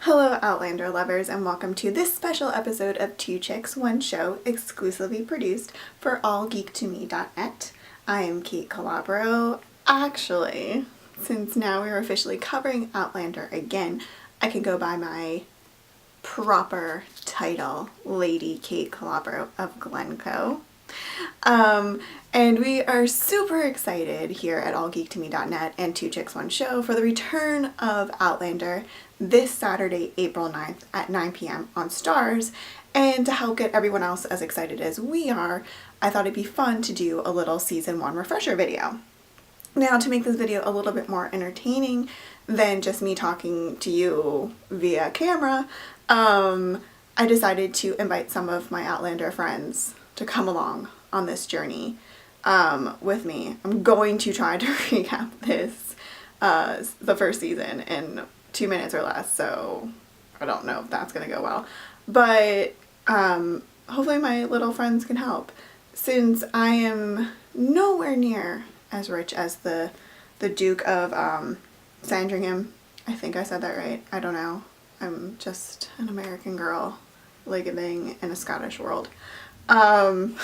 Hello Outlander lovers and welcome to this special episode of Two Chicks, One Show, exclusively produced for allgeektome.net. I am Kait Calabro. Actually, since now we're officially covering Outlander again, I can go by my proper title, Lady Kait Calabro of Glencoe. And we are super excited here at allgeektome.net and Two Chicks One Show for the return of Outlander this Saturday, April 9th at 9 p.m. on Starz. And to help get everyone else as excited as we are, I thought it'd be fun to do a little season 1 refresher video. Now, to make this video a little bit more entertaining than just me talking to you via camera, I decided to invite some of my Outlander friends to come along on this journey with me. I'm going to try to recap this, the first season in 2 minutes or less, so I don't know if that's gonna go well. But hopefully my little friends can help. Since I am nowhere near as rich as the Duke of Sandringham, I think I said that right, I don't know. I'm just an American girl living in a Scottish world. And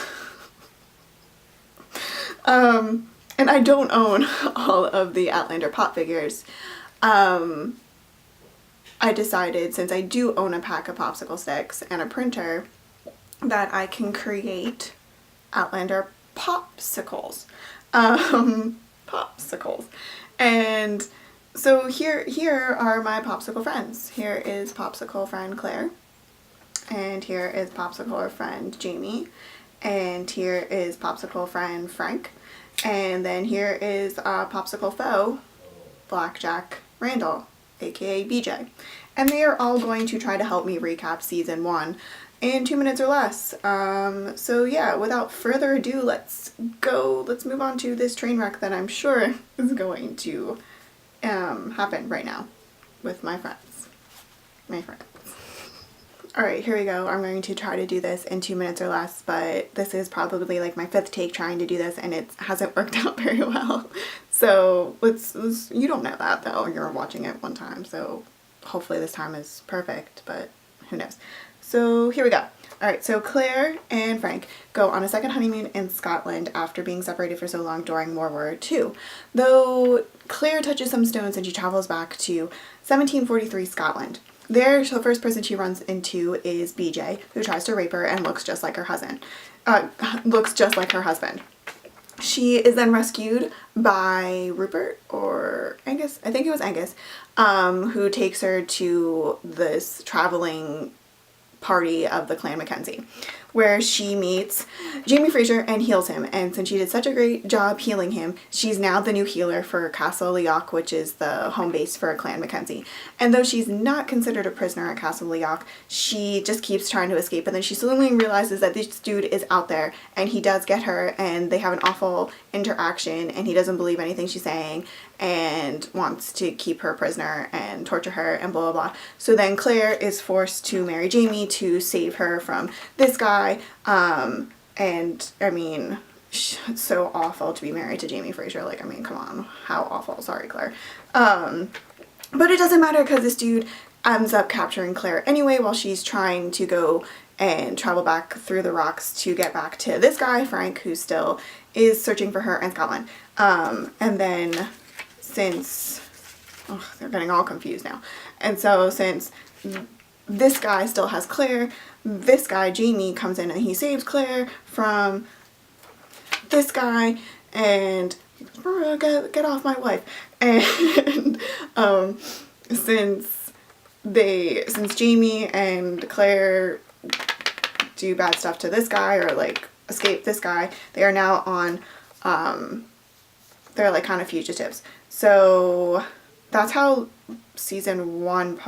I don't own all of the Outlander pop figures. I decided, since I do own a pack of popsicle sticks and a printer, that I can create Outlander POPsicles. Popsicles. And so here are my popsicle friends. Here is popsicle friend Claire. And here is popsicle friend Jamie. And here is popsicle friend Frank. And then here is popsicle foe Blackjack Randall, aka BJ. And they are all going to try to help me recap season 1 in 2 minutes or less. So yeah, without further ado, let's move on to this train wreck that I'm sure is going to happen right now with my friends. Alright, here we go. I'm going to try to do this in 2 minutes or less, but this is probably like my 5th take trying to do this and it hasn't worked out very well. So you don't know that though, you're watching it one time, so hopefully this time is perfect, but who knows. So here we go. Alright, so Claire and Frank go on a second honeymoon in Scotland after being separated for so long during World War II. Though Claire touches some stones and she travels back to 1743 Scotland. There, the first person she runs into is BJ, who tries to rape her and looks just like her husband. She is then rescued by Rupert or Angus, I think it was Angus, who takes her to this traveling party of the Clan Mackenzie, where she meets Jamie Fraser and heals him. And since she did such a great job healing him, she's now the new healer for Castle Leoch, which is the home base for Clan Mackenzie. And though she's not considered a prisoner at Castle Leoch, she just keeps trying to escape. And then she slowly realizes that this dude is out there and he does get her and they have an awful interaction and he doesn't believe anything she's saying and wants to keep her prisoner and torture her and blah blah blah. So then Claire is forced to marry Jamie to save her from this guy. And I mean, it's so awful to be married to Jamie Fraser. Like, I mean, come on, how awful. Sorry, Claire. But it doesn't matter because this dude ends up capturing Claire anyway while she's trying to go and travel back through the rocks to get back to this guy, Frank, who still is searching for her in Scotland. And then since, they're getting all confused now. And so since this guy still has Claire, this guy, Jamie, comes in and he saves Claire from this guy and get off my wife. And since Jamie and Claire do bad stuff to this guy or like escape this guy, they are now on they're like kind of fugitives. So that's how season 1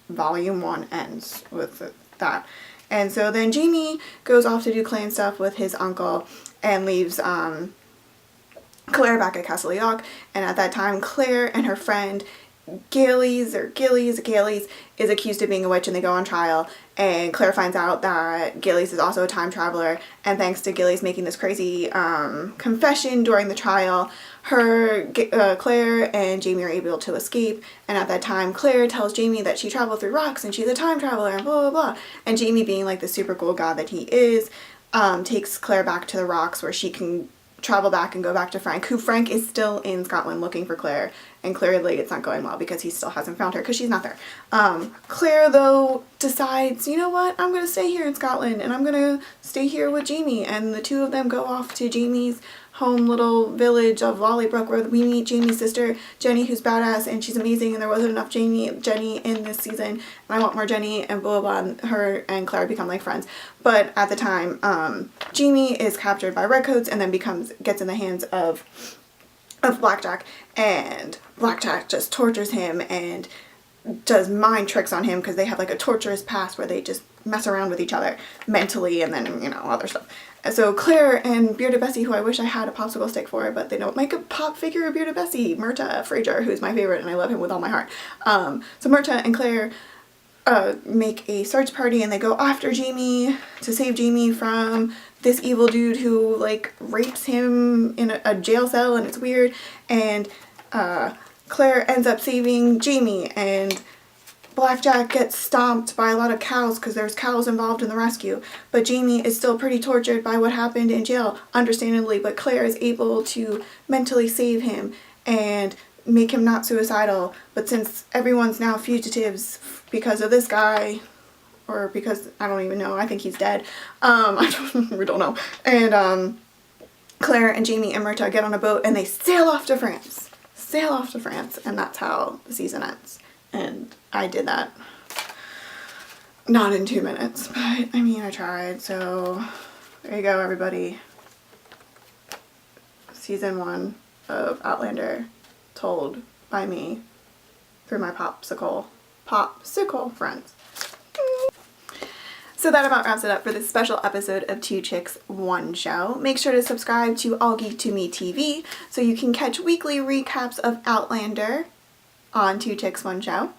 volume 1 ends with that. And so then Jamie goes off to do clan stuff with his uncle and leaves Claire back at Castle Leoch. And at that time Claire and her friend Gillies is accused of being a witch, and they go on trial, and Claire finds out that Gillies is also a time traveler, and thanks to Gillies making this crazy confession during the trial, Claire and Jamie are able to escape. And at that time, Claire tells Jamie that she traveled through rocks and she's a time traveler and blah blah blah, and Jamie, being like the super cool god that he is, takes Claire back to the rocks where she can travel back and go back to Frank, who Frank is still in Scotland looking for Claire, and clearly it's not going well because he still hasn't found her because she's not there. Claire, though, decides, you know what, I'm going to stay here in Scotland and I'm going to stay here with Jamie, and the two of them go off to Jamie's home little village of Lollybrook, where we meet Jamie's sister, Jenny, who's badass and she's amazing, and there wasn't enough Jenny in this season, and I want more Jenny, and blah blah blah, and her and Claire become like friends. But at the time, Jamie is captured by Redcoats and then gets in the hands of Blackjack, and Blackjack just tortures him and does mind tricks on him because they have like a torturous past where they just mess around with each other mentally, and then, you know, other stuff. So Claire and Bearded Bessie, who I wish I had a popsicle stick for, but they don't make a pop figure of Bearded Bessie, Myrta Fraser, who's my favorite and I love him with all my heart. So Myrta and Claire make a search party, and they go after Jamie to save Jamie from this evil dude who like rapes him in a jail cell, and it's weird. And Claire ends up saving Jamie, and Blackjack gets stomped by a lot of cows because there's cows involved in the rescue, but Jamie is still pretty tortured by what happened in jail, understandably, but Claire is able to mentally save him and make him not suicidal. But since everyone's now fugitives because of this guy, or because, I don't even know, I think he's dead, we don't know, and Claire and Jamie and Myrta get on a boat and they sail off to France, and that's how the season ends. And I did that not in 2 minutes, but I mean, I tried. So there you go, everybody. Season 1 of Outlander, told by me through my popsicle friends. So that about wraps it up for this special episode of Two Chicks, One Show. Make sure to subscribe to All Geek to Me TV so you can catch weekly recaps of Outlander on Two Chicks, One Show.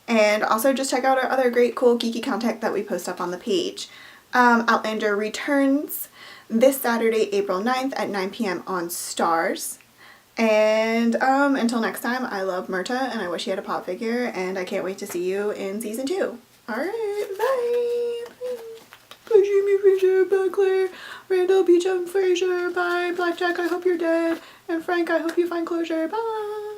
And also just check out our other great, cool, geeky content that we post up on the page. Outlander returns this Saturday, April 9th at 9 p.m. on Starz. And until next time, I love Myrta and I wish he had a pop figure, and I can't wait to see you in season 2. Alright, bye! Bye Jamie Fraser, bye Claire, Randall Beecham Fraser, bye Blackjack, I hope you're dead, and Frank, I hope you find closure, bye!